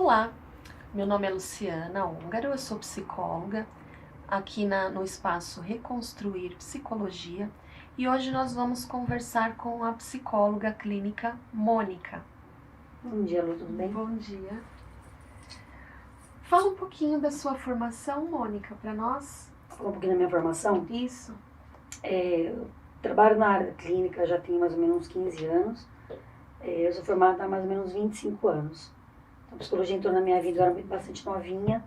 Olá, meu nome é Luciana Húngaro, eu sou psicóloga aqui no espaço Reconstruir Psicologia e hoje nós vamos conversar com a psicóloga clínica Mônica. Bom dia, Lu, tudo bem? Bom dia. Fala um pouquinho da sua formação, Mônica, para nós. Falar um pouquinho da minha formação. Isso. Eu trabalho na área clínica já tem mais ou menos uns 15 anos. Eu sou formada há mais ou menos 25 anos. Então, a psicologia entrou na minha vida, eu era bastante novinha.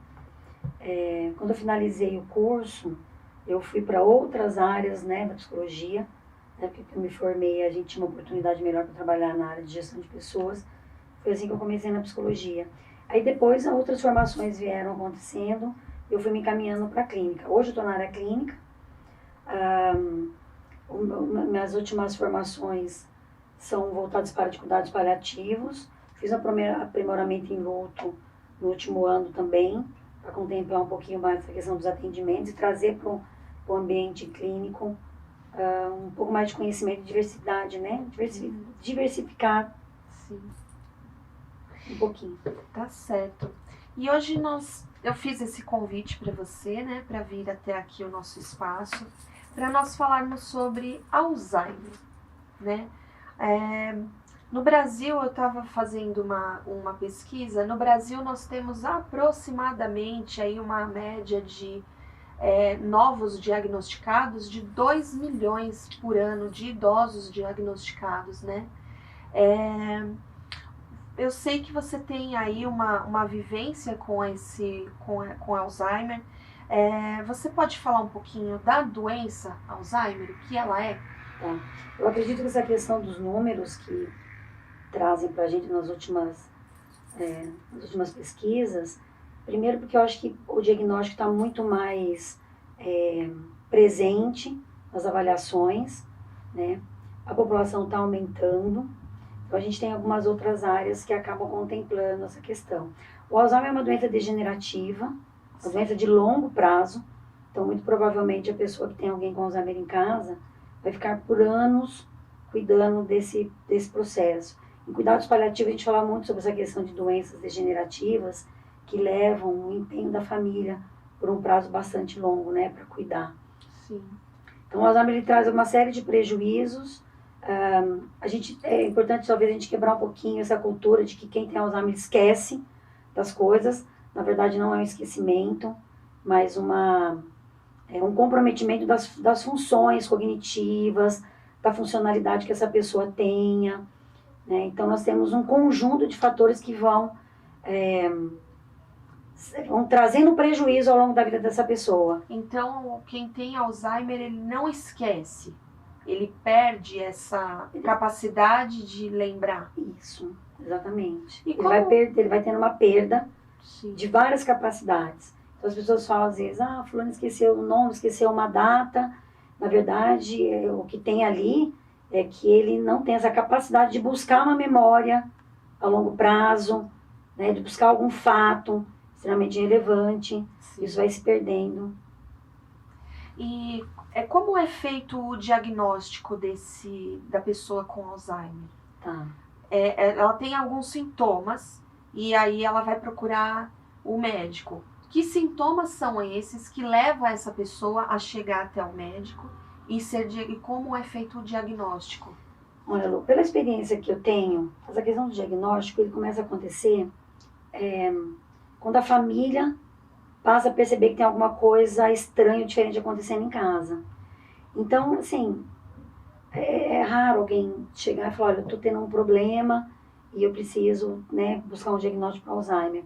Quando eu finalizei o curso, eu fui para outras áreas, né, da psicologia. Porque eu me formei, a gente tinha uma oportunidade melhor para trabalhar na área de gestão de pessoas. Foi assim que eu comecei na psicologia. Aí depois outras formações vieram acontecendo, eu fui me encaminhando para a clínica. Hoje eu estou na área clínica. Minhas últimas formações são voltadas para de cuidados paliativos. Fiz um aprimoramento em luto no último ano também, para contemplar um pouquinho mais essa questão dos atendimentos e trazer para o ambiente clínico um pouco mais de conhecimento e diversidade, né? Diversificar. Sim. Um pouquinho. Tá certo. E hoje eu fiz esse convite para você, né, para vir até aqui o nosso espaço, para nós falarmos sobre Alzheimer, né? No Brasil, eu estava fazendo uma pesquisa. No Brasil, nós temos aproximadamente aí uma média de novos diagnosticados de 2 milhões por ano de idosos diagnosticados, né? Eu sei que você tem aí uma vivência com Alzheimer. Você pode falar um pouquinho da doença Alzheimer, o que ela é? Tá. Eu acredito que essa questão dos números que trazem para a gente nas últimas pesquisas, primeiro porque eu acho que o diagnóstico está muito mais presente nas avaliações, né? A população está aumentando. Então, a gente tem algumas outras áreas que acabam contemplando essa questão. O Alzheimer é uma doença degenerativa, uma doença de longo prazo. Então, muito provavelmente, a pessoa que tem alguém com Alzheimer em casa vai ficar por anos cuidando desse processo. Em cuidados paliativos, a gente fala muito sobre essa questão de doenças degenerativas que levam o empenho da família por um prazo bastante longo, né, para cuidar. Sim. Então, o Alzheimer ele traz uma série de prejuízos. É importante talvez a gente quebrar um pouquinho essa cultura de que quem tem Alzheimer esquece das coisas. Na verdade não é um esquecimento, mas um comprometimento das funções cognitivas, da funcionalidade que essa pessoa tenha, né? Então nós temos um conjunto de fatores que vão trazendo prejuízo ao longo da vida dessa pessoa. Então quem tem Alzheimer ele não esquece. Ele perde essa capacidade de lembrar. Isso, exatamente. E ele vai tendo uma perda, sim, de várias capacidades. Então as pessoas falam às vezes, fulano esqueceu o nome, esqueceu uma data. Na verdade, o que tem ali é que ele não tem essa capacidade de buscar uma memória a longo prazo, né, de buscar algum fato extremamente relevante. Sim. Isso vai se perdendo. E como é feito o diagnóstico da pessoa com Alzheimer? Tá. Ela tem alguns sintomas e aí ela vai procurar o médico. Que sintomas são esses que levam essa pessoa a chegar até o médico e como é feito o diagnóstico? Olha, Lu, pela experiência que eu tenho, essa questão do diagnóstico ele começa a acontecer quando a família passa a perceber que tem alguma coisa estranha, diferente acontecendo em casa. Então, assim, é raro alguém chegar e falar, olha, eu tô tendo um problema e eu preciso, né, buscar um diagnóstico para Alzheimer.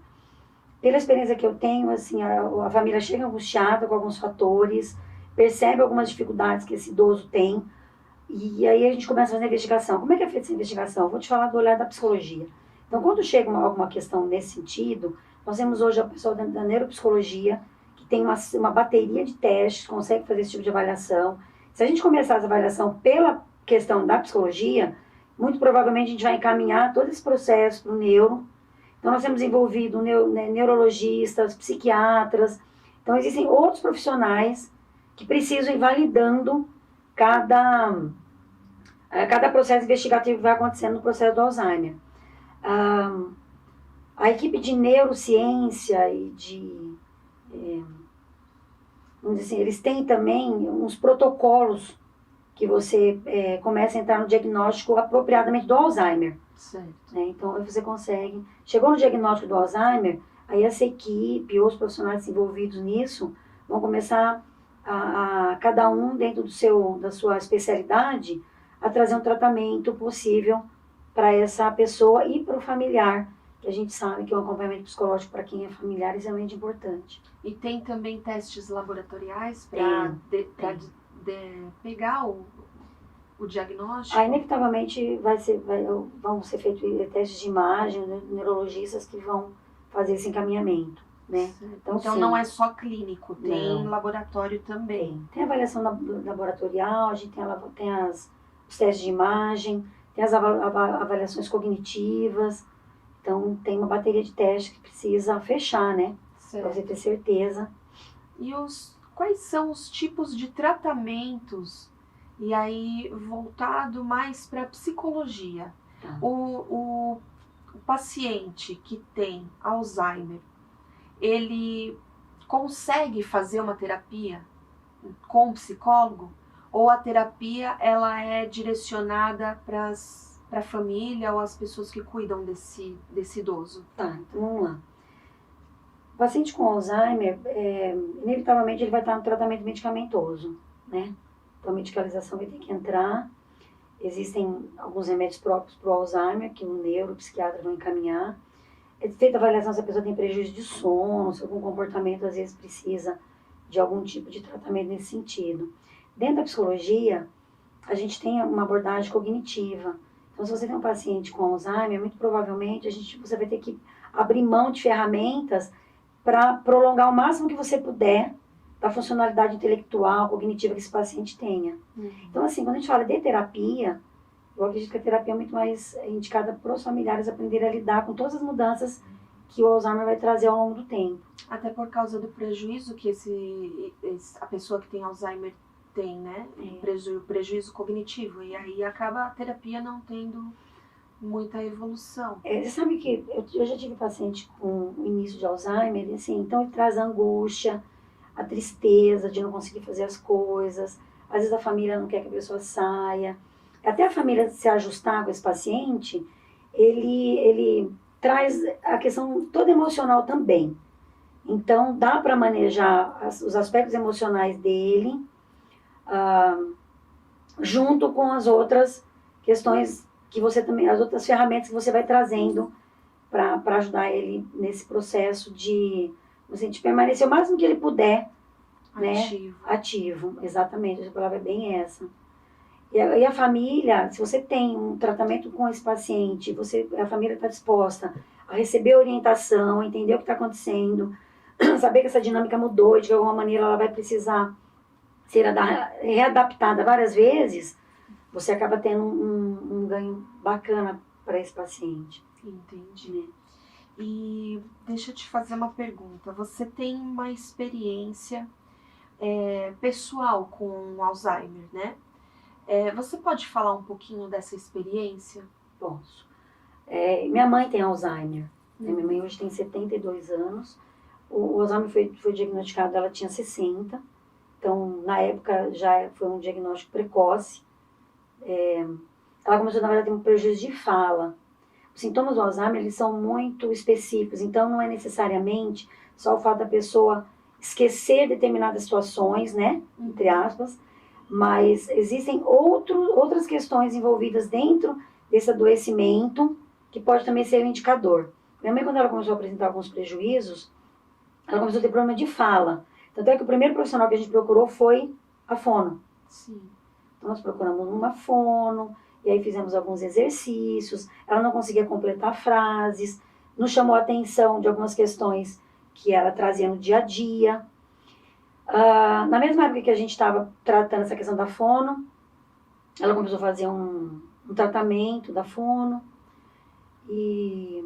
Pela experiência que eu tenho, assim, a família chega angustiada com alguns fatores, percebe algumas dificuldades que esse idoso tem, e aí a gente começa a fazer investigação. Como é que é feita essa investigação? Eu vou te falar do olhar da psicologia. Então, quando chega alguma questão nesse sentido, nós temos hoje a pessoa da neuropsicologia, que tem uma bateria de testes, consegue fazer esse tipo de avaliação. Se a gente começar essa avaliação pela questão da psicologia, muito provavelmente a gente vai encaminhar todo esse processo para o neuro. Então, nós temos envolvido neurologistas, psiquiatras. Então, existem outros profissionais que precisam ir validando cada processo investigativo que vai acontecendo no processo do Alzheimer. A equipe de neurociência e vamos dizer assim, eles têm também uns protocolos que você começa a entrar no diagnóstico apropriadamente do Alzheimer. Certo. Né? Então, você consegue... Chegou no diagnóstico do Alzheimer, aí essa equipe ou os profissionais envolvidos nisso vão começar cada um dentro da sua especialidade a trazer um tratamento possível para essa pessoa e para o familiar, que a gente sabe que o acompanhamento psicológico para quem é familiar é extremamente importante. E tem também testes laboratoriais para pegar o diagnóstico? Inevitavelmente vão ser feitos testes de imagem, né, neurologistas que vão fazer esse encaminhamento. Né? Então não é só clínico, tem laboratório também. Tem avaliação laboratorial, a gente tem os testes de imagem, tem as avaliações cognitivas. Então tem uma bateria de testes que precisa fechar, né? Para você ter certeza. E quais são os tipos de tratamentos, e aí voltado mais para a psicologia? Tá. O paciente que tem Alzheimer, ele consegue fazer uma terapia com um psicólogo? Ou a terapia ela é direcionada para a família ou as pessoas que cuidam desse idoso? Tá, então vamos lá. O paciente com Alzheimer, inevitavelmente ele vai estar no tratamento medicamentoso, né? Então a medicalização vai ter que entrar. Existem alguns remédios próprios para o Alzheimer, que o neuropsiquiatra vão encaminhar. É feita a avaliação se a pessoa tem prejuízo de sono, se algum comportamento às vezes precisa de algum tipo de tratamento nesse sentido. Dentro da psicologia, a gente tem uma abordagem cognitiva. Então, se você tem um paciente com Alzheimer, muito provavelmente você vai ter que abrir mão de ferramentas para prolongar o máximo que você puder da funcionalidade intelectual, cognitiva que esse paciente tenha. Então, assim, quando a gente fala de terapia, eu acredito que a terapia é muito mais indicada para os familiares aprenderem a lidar com todas as mudanças que o Alzheimer vai trazer ao longo do tempo. Até por causa do prejuízo que a pessoa que tem Alzheimer tem, né? Prejuízo cognitivo. E aí acaba a terapia não tendo muita evolução. Você sabe que eu já tive paciente com início de Alzheimer, assim, então ele traz a angústia, a tristeza de não conseguir fazer as coisas. Às vezes a família não quer que a pessoa saia. Até a família se ajustar com esse paciente, ele traz a questão toda emocional também. Então, dá para manejar os aspectos emocionais dele, junto com as outras questões que você também, as outras ferramentas que você vai trazendo para ajudar ele nesse processo de permanecer o máximo que ele puder, ativo. Exatamente, a palavra é bem essa. E a família, se você tem um tratamento com esse paciente, a família está disposta a receber orientação, entender o que está acontecendo, saber que essa dinâmica mudou e de alguma maneira ela vai precisar ser readaptada várias vezes, você acaba tendo um ganho bacana para esse paciente. Entendi. E deixa eu te fazer uma pergunta. Você tem uma experiência pessoal com Alzheimer, né? Você pode falar um pouquinho dessa experiência? Posso. Minha mãe tem Alzheimer. Minha mãe hoje tem 72 anos. O Alzheimer foi diagnosticado, ela tinha 60. Então, na época, já foi um diagnóstico precoce. Ela começou, na verdade, a ter um prejuízo de fala. Os sintomas do Alzheimer, eles são muito específicos. Então, não é necessariamente só o fato da pessoa esquecer determinadas situações, né? Entre aspas. Mas existem outras questões envolvidas dentro desse adoecimento que pode também ser um indicador. Minha mãe, quando ela começou a apresentar alguns prejuízos, ela começou a ter problema de fala. Tanto é que o primeiro profissional que a gente procurou foi a fono. Sim. Então, nós procuramos uma fono, e aí fizemos alguns exercícios. Ela não conseguia completar frases, nos chamou a atenção de algumas questões que ela trazia no dia a dia. Na mesma época que a gente estava tratando essa questão da fono, ela começou a fazer um tratamento da fono, e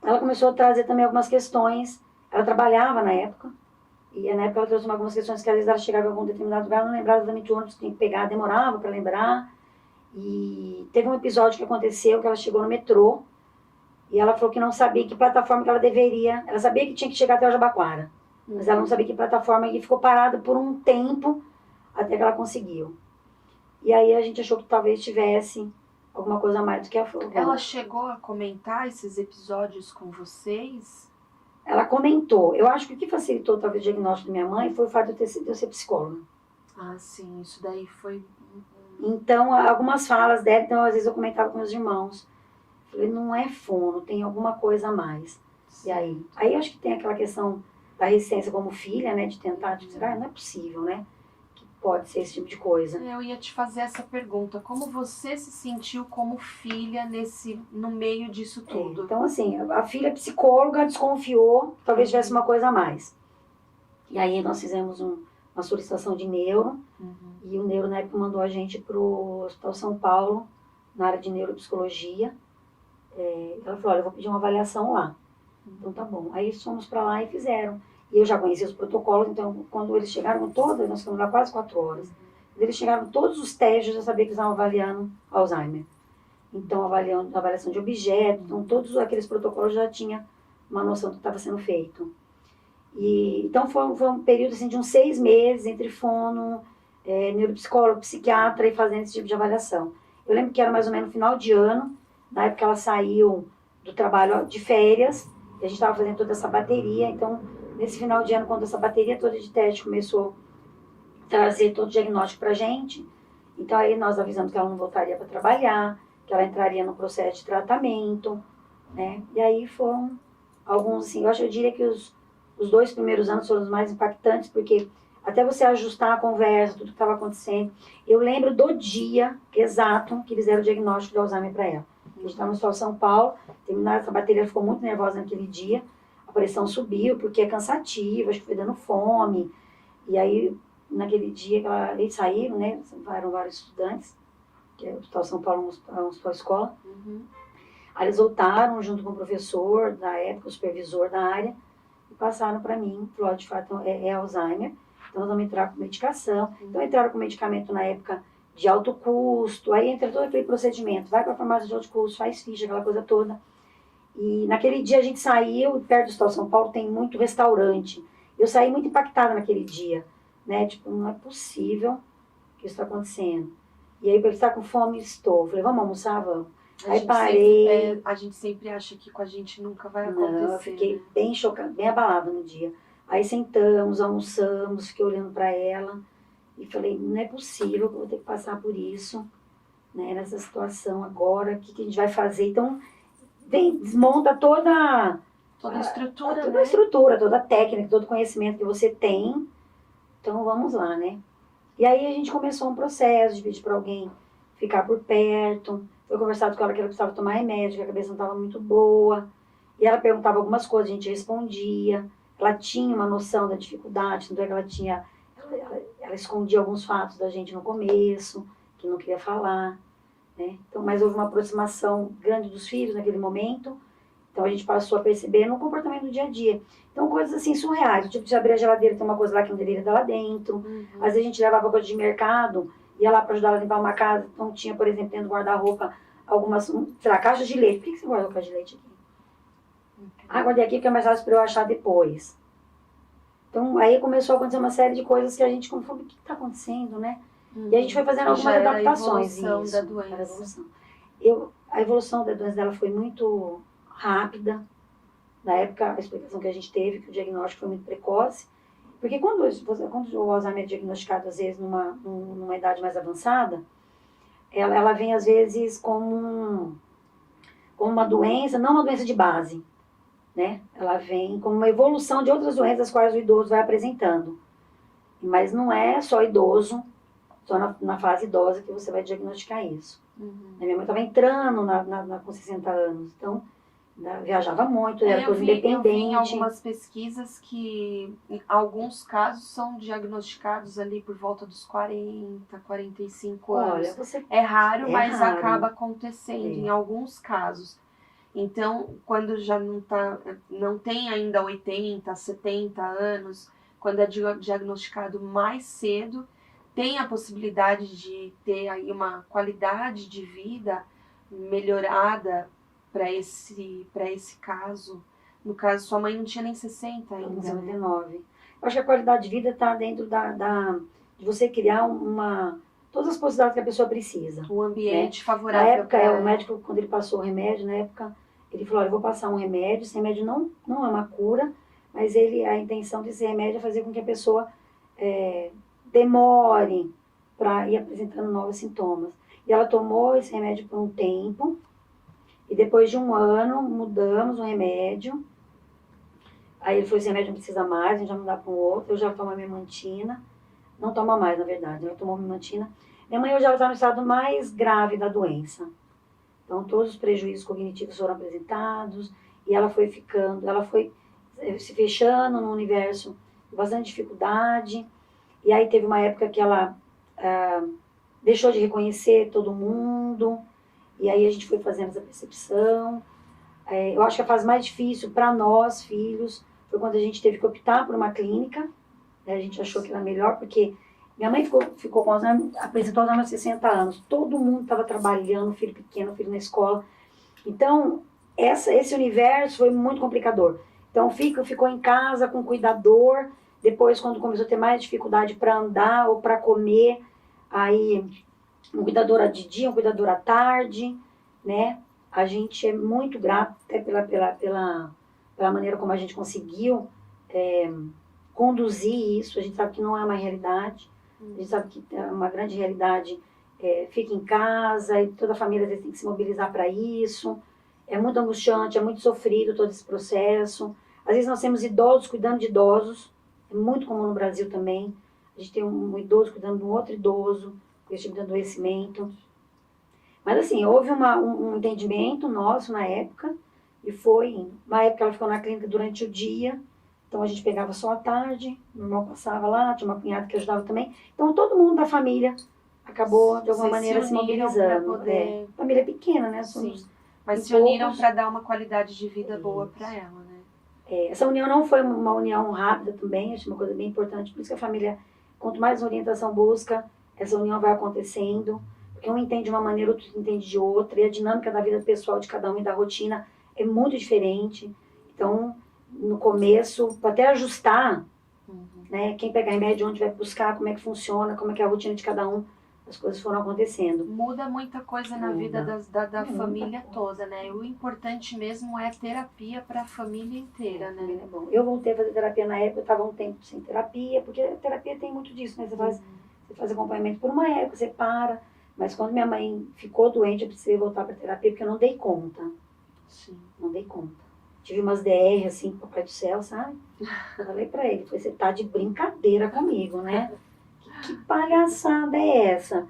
ela começou a trazer também algumas questões. Ela trabalhava na época, e na época ela trouxe algumas questões que às vezes ela chegava em algum determinado lugar, não lembrava exatamente o ônibus que tinha que pegar, demorava para lembrar. E teve um episódio que aconteceu que ela chegou no metrô, E ela falou que não sabia que plataforma que ela deveria. Ela sabia que tinha que chegar até o Jabaquara. Mas ela não sabia que plataforma, e ficou parada por um tempo até que ela conseguiu. E aí a gente achou que talvez tivesse alguma coisa a mais do que a flor. Ela chegou a comentar esses episódios com vocês? Ela comentou. Eu acho que o que facilitou talvez o diagnóstico da minha mãe foi o fato de eu ser psicóloga. Ah, sim, isso daí foi... Então, algumas falas dela, então às vezes eu comentava com meus irmãos. Falei, não é fono, tem alguma coisa a mais. Sim. E aí? Aí eu acho que tem aquela questão da resistência como filha, né? De tentar, dizer, não é possível, né? Que pode ser esse tipo de coisa. Eu ia te fazer essa pergunta. Como você se sentiu como filha no meio disso tudo? Então, assim, a filha psicóloga desconfiou que talvez tivesse uma coisa a mais. E aí nós fizemos uma solicitação de neuro. E o neuro, na época, mandou a gente para o Hospital São Paulo, na área de neuropsicologia. Ela falou, olha, eu vou pedir uma avaliação lá. Então tá bom. Aí fomos para lá e fizeram. E eu já conhecia os protocolos, então quando eles chegaram todos, nós ficamos lá quase 4 horas. Quando eles chegaram todos os testes, eu já sabia que eles estavam avaliando Alzheimer. Então, avaliando a avaliação de objetos, então todos aqueles protocolos já tinha uma noção do que estava sendo feito. E, então foi um período assim, de uns 6 meses entre fono, neuropsicólogo, psiquiatra e fazendo esse tipo de avaliação. Eu lembro que era mais ou menos no final de ano, na época ela saiu do trabalho de férias, e a gente estava fazendo toda essa bateria, então nesse final de ano, quando essa bateria toda de teste começou a trazer todo o diagnóstico para a gente, então aí nós avisamos que ela não voltaria para trabalhar, que ela entraria no processo de tratamento, né? E aí foram alguns, assim, eu diria que os 2 primeiros anos foram os mais impactantes, porque até você ajustar a conversa, tudo que estava acontecendo. Eu lembro do dia exato que eles deram o diagnóstico de Alzheimer para ela. A gente estava no Hospital São Paulo, terminaram essa bateria, ela ficou muito nervosa naquele dia, a pressão subiu, porque é cansativo, acho que foi dando fome. E aí, naquele dia, eles saíram, né, eram vários estudantes, que é o Hospital São Paulo, um hospital escola. Aí eles voltaram junto com o professor da época, o supervisor da área, e passaram para mim, falou, de fato, é Alzheimer, então nós vamos entrar com medicação. Então entraram com medicamento na época de alto custo, aí entra todo aquele procedimento, vai para a farmácia de alto custo, faz ficha, aquela coisa toda. E naquele dia a gente saiu, perto do Hospital São Paulo tem muito restaurante. Eu saí muito impactada naquele dia, né? Tipo, não é possível que isso está acontecendo. E aí, ele está com fome, estou. Falei, vamos almoçar? Vamos. Aí parei. A gente sempre acha que com a gente nunca vai acontecer. Não, eu fiquei bem chocada, bem abalada no dia. Aí sentamos, almoçamos, fiquei olhando para ela e falei, não é possível que eu vou ter que passar por isso, né, nessa situação agora, o que a gente vai fazer? Então, desmonta toda a estrutura, toda a estrutura, toda a técnica, todo o conhecimento que você tem. Então, vamos lá, né? E aí a gente começou um processo de pedir para alguém ficar por perto. Foi conversado com ela que ela precisava tomar remédio, que a cabeça não estava muito boa. E ela perguntava algumas coisas, a gente respondia. Ela tinha uma noção da dificuldade, tanto é que ela tinha... Ela escondia alguns fatos da gente no começo, que não queria falar, né? Então, mas houve uma aproximação grande dos filhos naquele momento. Então, a gente passou a perceber no comportamento do dia a dia. Então, coisas assim surreais. Tipo, de abrir a geladeira, tem uma coisa lá que não deveria estar lá dentro. Às vezes a gente levava coisa de mercado, ia lá para ajudar ela a limpar uma casa. Então, tinha, por exemplo, dentro do guarda-roupa, algumas, sei lá, caixas de leite. Por que você guardou caixa de leite aqui? Ah, guardei aqui porque é mais fácil para eu achar depois. Então, aí começou a acontecer uma série de coisas que a gente falou, o que está acontecendo, né? E a gente foi fazendo algumas adaptações. A evolução da doença. A evolução da doença dela foi muito rápida. Na época, a explicação que a gente teve, que o diagnóstico foi muito precoce. Porque quando o Alzheimer é diagnosticado, às vezes, numa idade mais avançada, ela vem, às vezes, como uma doença, não uma doença de base, né? Ela vem como uma evolução de outras doenças, as quais o idoso vai apresentando. Mas não é só idoso, só na fase idosa que você vai diagnosticar isso. Minha mãe estava entrando com 60 anos, então viajava muito, era toda independente. Eu vi em algumas pesquisas que em alguns casos são diagnosticados ali por volta dos 40, 45 anos. É raro, mas acaba acontecendo em alguns casos. Então, quando já não tem ainda 80, 70 anos, quando é diagnosticado mais cedo, tem a possibilidade de ter aí uma qualidade de vida melhorada para esse caso? No caso, sua mãe não tinha nem 60 ainda, Com né? 59. Eu acho que a qualidade de vida está dentro de você criar todas as possibilidades que a pessoa precisa. O ambiente né? favorável. Na época, o médico, quando ele passou o remédio, na época, ele falou, olha, eu vou passar um remédio, esse remédio não é uma cura, mas a intenção desse remédio é fazer com que a pessoa demore para ir apresentando novos sintomas. E ela tomou esse remédio por um tempo, e depois de um ano, mudamos o remédio. Aí ele falou, esse remédio não precisa mais, a gente vai mudar para um outro. Eu já tomo a memantina. Não toma mais, na verdade. Ela tomou memantina. Minha mãe hoje está no estado mais grave da doença. Então, todos os prejuízos cognitivos foram apresentados. E ela foi se fechando no universo de bastante dificuldade. E aí teve uma época que ela deixou de reconhecer todo mundo. E aí a gente foi fazendo essa percepção. Eu acho que a fase mais difícil para nós, filhos, foi quando a gente teve que optar por uma clínica. A gente achou que era melhor, porque minha mãe ficou com Alzheimer, apresentou Alzheimer aos 60 anos. Todo mundo estava trabalhando, filho pequeno, filho na escola. Então, esse universo foi muito complicador. Então, ficou em casa com cuidador. Depois, quando começou a ter mais dificuldade para andar ou para comer, aí um cuidador de dia, um cuidador à tarde, né? A gente é muito grato até pela maneira como a gente conseguiu conduzir isso. A gente sabe que não é uma realidade, a gente sabe que é uma grande realidade, fica em casa e toda a família às vezes tem que se mobilizar para isso. É muito angustiante, é muito sofrido todo esse processo. Às vezes nós temos idosos cuidando de idosos, é muito comum no Brasil também. A gente tem um idoso cuidando de um outro idoso com esse tipo de adoecimento. Mas assim, houve um entendimento nosso na época, e foi, na época ela ficou na clínica durante o dia, então a gente pegava só à tarde, meu irmão passava lá, tinha uma cunhada que ajudava também, então todo mundo da família acabou de alguma maneira se mobilizando. Família pequena, né? Sim. Mas se uniram para dar uma qualidade de vida boa para ela, né? Essa união não foi uma união rápida também, acho uma coisa bem importante, por isso que a família, quanto mais orientação busca, essa união vai acontecendo. Porque um entende de uma maneira, outro entende de outra, e a dinâmica da vida pessoal de cada um e da rotina é muito diferente. Então, no começo, para até ajustar, né, quem pega remédio, onde vai buscar, como é que funciona, como é que é a rotina de cada um, as coisas foram acontecendo. Muda muita coisa na vida da família toda, né? O importante mesmo é a terapia para a família inteira, né? É bom. Eu voltei a fazer terapia na época, eu estava um tempo sem terapia, porque a terapia tem muito disso, né? Você faz acompanhamento por uma época, você para. Mas quando minha mãe ficou doente, eu precisei voltar para terapia, porque eu não dei conta. Sim. Não dei conta. Tive umas DR, assim, com o Papai do Céu, sabe? Eu falei pra ele, você tá de brincadeira comigo, né? Que palhaçada é essa?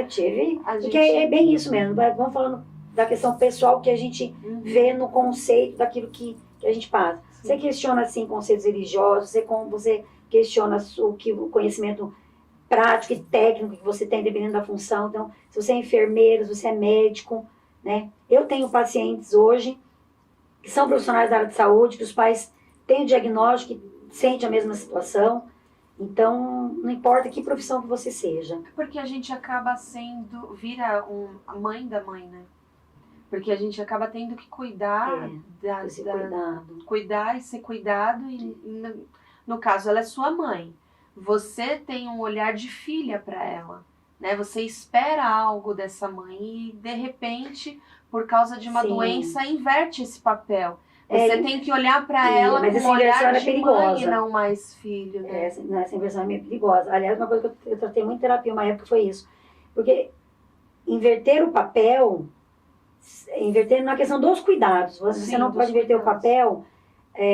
Tive. Porque é bem isso mesmo. Vamos falando da questão pessoal que a gente vê no conceito daquilo que a gente passa. Sim. Você questiona, assim, conceitos religiosos, você questiona o conhecimento prático e técnico que você tem, dependendo da função. Então, se você é enfermeiro, se você é médico, né? Eu tenho pacientes hoje que são profissionais da área de saúde, que os pais têm o diagnóstico, que sentem a mesma situação. Então, não importa que profissão que você seja. Porque a gente acaba vira a mãe da mãe, né? Porque a gente acaba tendo que cuidar, cuidar e ser cuidado. E, no caso, ela é sua mãe. Você tem um olhar de filha para ela, né? Você espera algo dessa mãe e, de repente, por causa de uma doença, inverte esse papel. Você tem que olhar para ela com um olhar de mãe e não mais filho, né? Essa inversão é meio perigosa. Aliás, uma coisa que eu tratei muito em terapia uma época foi isso. Porque inverter o papel, inverter na questão dos cuidados. Você não pode inverter o papel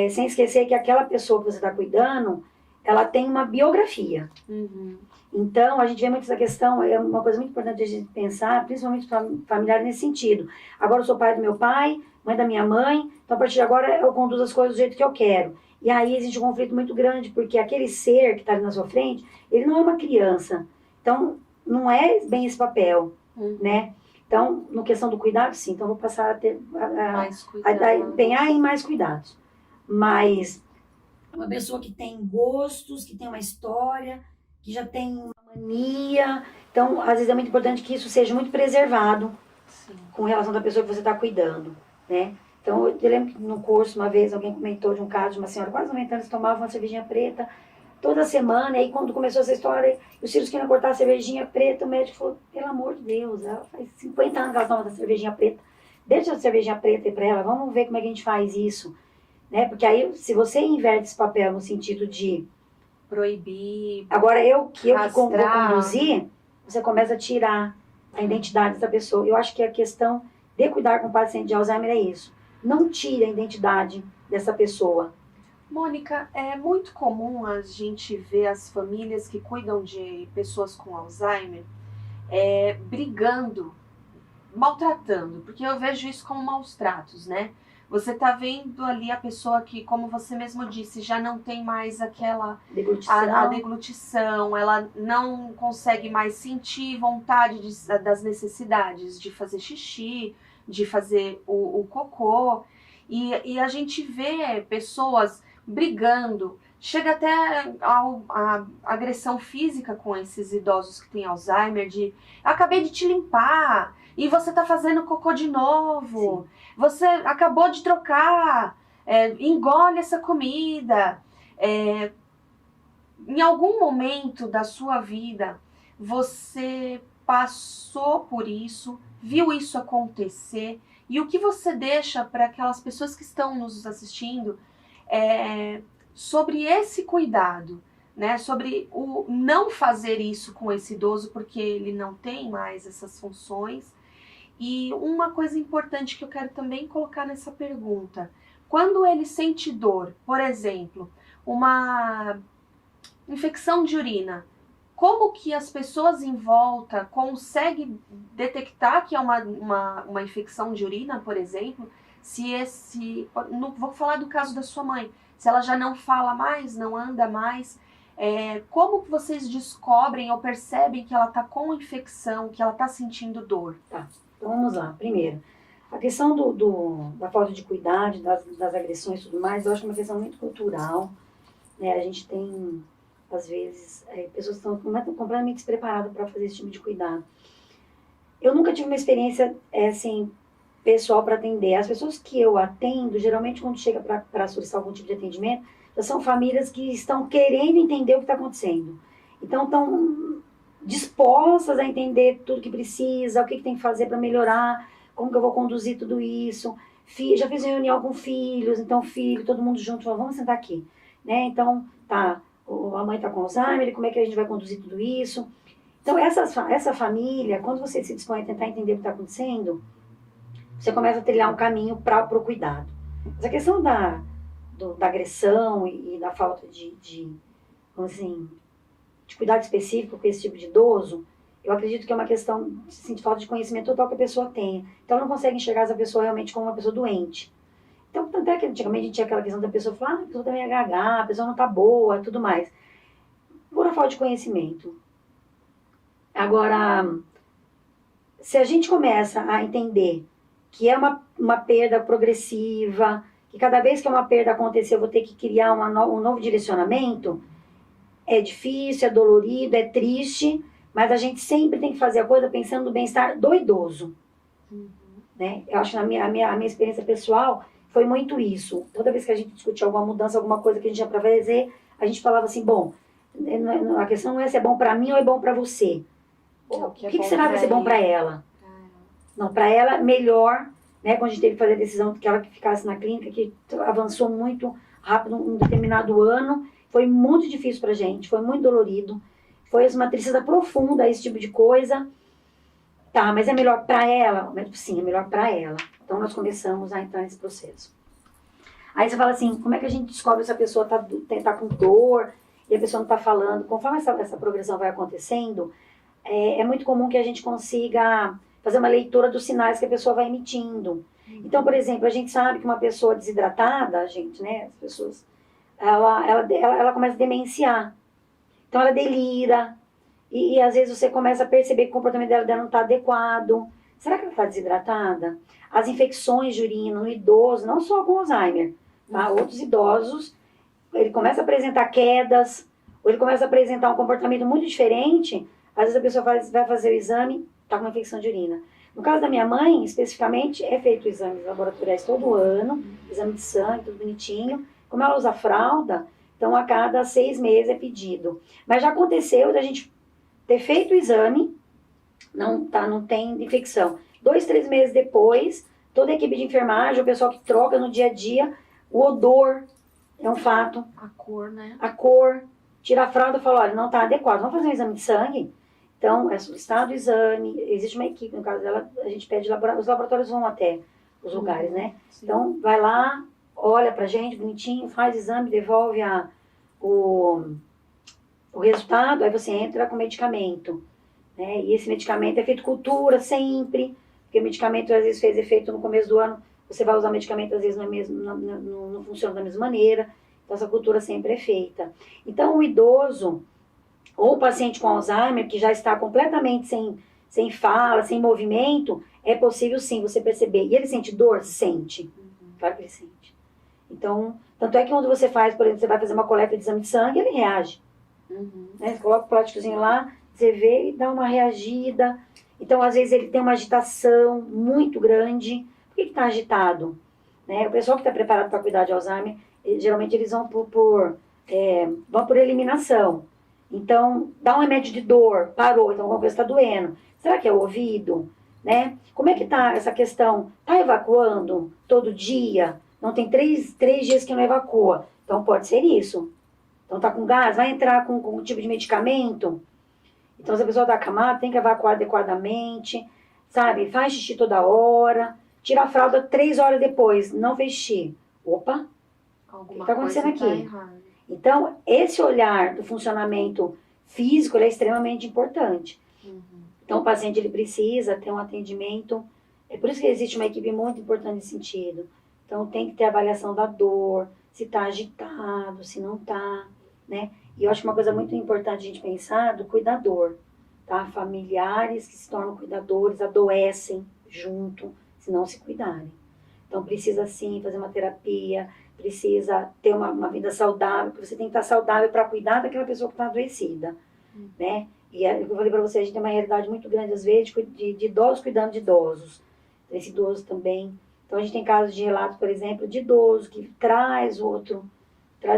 sem esquecer que aquela pessoa que você está cuidando, ela tem uma biografia. Então, a gente vê muito essa questão, é uma coisa muito importante a gente pensar, principalmente familiar nesse sentido. Agora eu sou pai do meu pai, mãe da minha mãe, então a partir de agora eu conduzo as coisas do jeito que eu quero. E aí existe um conflito muito grande, porque aquele ser que está ali na sua frente, ele não é uma criança. Então, não é bem esse papel, né? Então, no questão do cuidado, sim. Então, eu vou passar a empenhar em mais cuidados. Mas uma pessoa que tem gostos, que tem uma história, que já tem uma mania. Então, às vezes é muito importante que isso seja muito preservado, Sim. com relação da pessoa que você está cuidando, né? Então, eu lembro que no curso, uma vez, alguém comentou de um caso de uma senhora quase 90 anos que tomava uma cervejinha preta toda semana, e aí quando começou essa história, os filhos queriam cortar a cervejinha preta, o médico falou, pelo amor de Deus, ela faz 50 anos que ela toma essa cervejinha preta, deixa a cervejinha preta aí para ela, vamos ver como é que a gente faz isso, né? Porque aí, se você inverte esse papel no sentido de proibir, agora eu vou castrar, conduzir, você começa a tirar a identidade da pessoa. Eu acho que a questão de cuidar com o paciente de Alzheimer é isso. Não tire a identidade dessa pessoa. Mônica, é muito comum a gente ver as famílias que cuidam de pessoas com Alzheimer brigando, maltratando, porque eu vejo isso como maus tratos, né? Você tá vendo ali a pessoa que, como você mesmo disse, já não tem mais aquela a deglutição, ela não consegue mais sentir vontade das necessidades de fazer xixi, de fazer o cocô, e a gente vê pessoas brigando, chega até a agressão física com esses idosos que têm Alzheimer, de acabei de te limpar, e você tá fazendo cocô de novo, sim, você acabou de trocar, engole essa comida. Em algum momento da sua vida, você passou por isso, viu isso acontecer, e o que você deixa para aquelas pessoas que estão nos assistindo sobre esse cuidado, né? Sobre o não fazer isso com esse idoso, porque ele não tem mais essas funções. E uma coisa importante que eu quero também colocar nessa pergunta, quando ele sente dor, por exemplo, uma infecção de urina, como que as pessoas em volta conseguem detectar que é uma infecção de urina, por exemplo, vou falar do caso da sua mãe, se ela já não fala mais, não anda mais, como que vocês descobrem ou percebem que ela está com infecção, que ela está sentindo dor? Tá, então vamos lá. Primeiro, a questão da falta de cuidado, das agressões e tudo mais, eu acho que é uma questão muito cultural, né? A gente tem, às vezes, pessoas que estão completamente despreparadas para fazer esse tipo de cuidado. Eu nunca tive uma experiência, assim, pessoal para atender. As pessoas que eu atendo, geralmente quando chega para solicitar algum tipo de atendimento, já são famílias que estão querendo entender o que está acontecendo. Então, estão dispostas a entender tudo que precisa, o que tem que fazer para melhorar, como que eu vou conduzir tudo isso. Já fiz reunião com filhos, então todo mundo junto, falou, vamos sentar aqui, né? Então, tá, a mãe está com Alzheimer, como é que a gente vai conduzir tudo isso? Então, essa família, quando você se dispõe a tentar entender o que está acontecendo, você começa a trilhar um caminho para o cuidado. Mas a questão da agressão e da falta de cuidado específico com esse tipo de idoso, eu acredito que é uma questão de falta de conhecimento total que a pessoa tenha. Então, ela não consegue enxergar essa pessoa realmente como uma pessoa doente. Então, tanto é que antigamente a gente tinha aquela questão da pessoa falar, a pessoa também é gaga, a pessoa não está boa e tudo mais. Por falta de conhecimento. Agora, se a gente começa a entender que é uma perda progressiva, que cada vez que uma perda acontecer eu vou ter que criar um novo direcionamento, é difícil, é dolorido, é triste, mas a gente sempre tem que fazer a coisa pensando no bem-estar do idoso. Né? Eu acho que a minha experiência pessoal foi muito isso. Toda vez que a gente discutia alguma mudança, alguma coisa que a gente ia para fazer, a gente falava assim, bom, a questão não é se é bom para mim ou é bom para você. O que será que vai ser bom para ela? Não, para ela, melhor, né? Quando a gente teve que fazer a decisão que ela ficasse na clínica, que avançou muito rápido um determinado ano, foi muito difícil pra gente, foi muito dolorido, foi uma tristeza profunda esse tipo de coisa. Tá, mas é melhor para ela? Sim, é melhor para ela. Então nós começamos a entrar nesse processo. Aí você fala assim, como é que a gente descobre se a pessoa tá com dor e a pessoa não tá falando? Conforme essa progressão vai acontecendo, é muito comum que a gente consiga fazer uma leitura dos sinais que a pessoa vai emitindo. Então, por exemplo, a gente sabe que uma pessoa desidratada, as pessoas, ela começa a demenciar. Então, ela delira. E às vezes você começa a perceber que o comportamento dela não está adequado. Será que ela está desidratada? As infecções de urina no idoso, não só com Alzheimer, tá? Outros idosos, ele começa a apresentar quedas, ou ele começa a apresentar um comportamento muito diferente. Às vezes a pessoa vai fazer o exame, está com uma infecção de urina. No caso da minha mãe, especificamente, é feito exames laboratoriais todo ano, exame de sangue, tudo bonitinho. Como ela usa fralda, então a cada 6 meses é pedido. Mas já aconteceu da gente ter feito o exame, não tem infecção. 2, 3 meses depois, toda a equipe de enfermagem, o pessoal que troca no dia a dia, o odor é um fato. A cor, né? A cor. Tira a fralda e fala, olha, não está adequado, vamos fazer um exame de sangue? Então, é solicitado o exame, existe uma equipe, no caso dela, a gente pede, os laboratórios vão até os lugares, né? Sim. Então, vai lá, olha pra gente, bonitinho, faz exame, devolve o resultado, aí você entra com medicamento, né? E esse medicamento é feito cultura sempre, porque o medicamento às vezes fez efeito no começo do ano, você vai usar o medicamento, às vezes não funciona da mesma maneira, então essa cultura sempre é feita. Então, o idoso, ou o paciente com Alzheimer, que já está completamente sem fala, sem movimento, é possível sim você perceber. E ele sente dor? Sente. Claro que ele sente. Então, tanto é que quando você faz, por exemplo, você vai fazer uma coleta de exame de sangue, ele reage. Né? Você coloca o plásticozinho lá, você vê e dá uma reagida. Então, às vezes, ele tem uma agitação muito grande. Por que está agitado? Né? O pessoal que está preparado para cuidar de Alzheimer, geralmente eles vão por eliminação. Então, dá um remédio de dor, parou, então alguma coisa está doendo. Será que é o ouvido? Né? Como é que está essa questão? Está evacuando todo dia? Não tem 3 dias que não evacua. Então, pode ser isso. Então, está com gás, vai entrar com um tipo de medicamento. Então, se a pessoa está acamada, tem que evacuar adequadamente, sabe? Faz xixi toda hora, tira a fralda 3 horas depois, não fez xixi. Opa, o que está acontecendo aqui? Então, esse olhar do funcionamento físico é extremamente importante. Então, o paciente ele precisa ter um atendimento. É por isso que existe uma equipe muito importante nesse sentido. Então, tem que ter avaliação da dor, se está agitado, se não está, né? E eu acho que uma coisa muito importante a gente pensar do cuidador, tá? Familiares que se tornam cuidadores adoecem junto, se não se cuidarem. Então, precisa sim fazer uma terapia, precisa ter uma vida saudável, porque você tem que estar saudável para cuidar daquela pessoa que está adoecida, né? E eu falei para você, a gente tem uma realidade muito grande, às vezes, de idosos cuidando de idosos. Esse idoso também. Então, a gente tem casos de relatos, por exemplo, de idoso que traz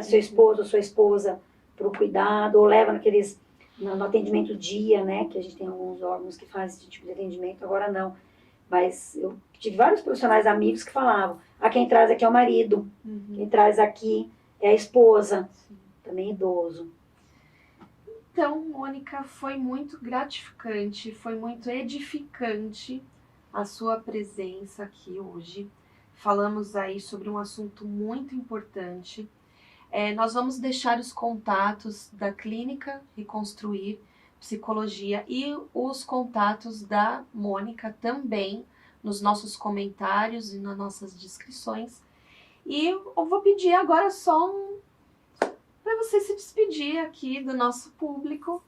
seu esposo ou sua esposa para o cuidado, ou leva no atendimento dia, né? Que a gente tem alguns órgãos que fazem esse tipo de atendimento, agora não. Mas eu tive vários profissionais amigos que falavam, quem traz aqui é o marido, quem traz aqui é a esposa, também idoso. Então, Mônica, foi muito gratificante, foi muito edificante a sua presença aqui hoje. Falamos aí sobre um assunto muito importante. Nós vamos deixar os contatos da Clínica Reconstruir Psicologia e os contatos da Mônica também nos nossos comentários e nas nossas descrições. E eu vou pedir agora só para você se despedir aqui do nosso público.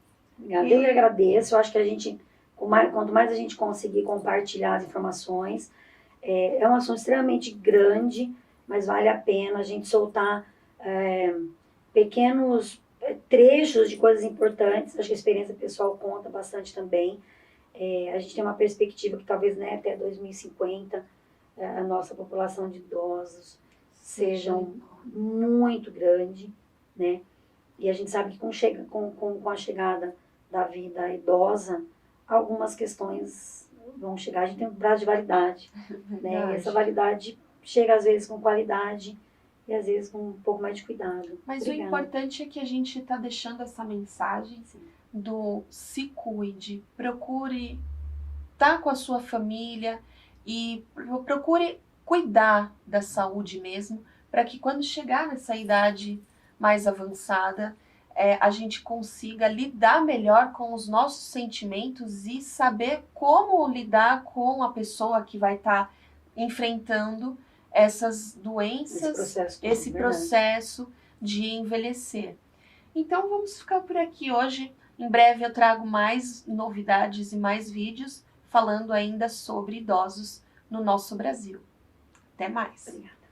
Eu que agradeço. Eu acho que a gente, quanto mais a gente conseguir compartilhar as informações, é um assunto extremamente grande, mas vale a pena a gente soltar pequenos trechos de coisas importantes. Acho que a experiência pessoal conta bastante também. A gente tem uma perspectiva que talvez, né, até 2050 a nossa população de idosos sejam muito grande, né? E a gente sabe que com a chegada da vida idosa, algumas questões vão chegar. A gente tem um prazo de validade, né? E essa validade chega às vezes com qualidade e às vezes com um pouco mais de cuidado. Mas o importante é que a gente está deixando essa mensagem do se cuide, procure estar com a sua família e procure cuidar da saúde mesmo, para que quando chegar nessa idade mais avançada, a gente consiga lidar melhor com os nossos sentimentos e saber como lidar com a pessoa que vai estar enfrentando essas doenças, esse processo de envelhecer. Então vamos ficar por aqui hoje. Em breve eu trago mais novidades e mais vídeos falando ainda sobre idosos no nosso Brasil. Até mais. Obrigada.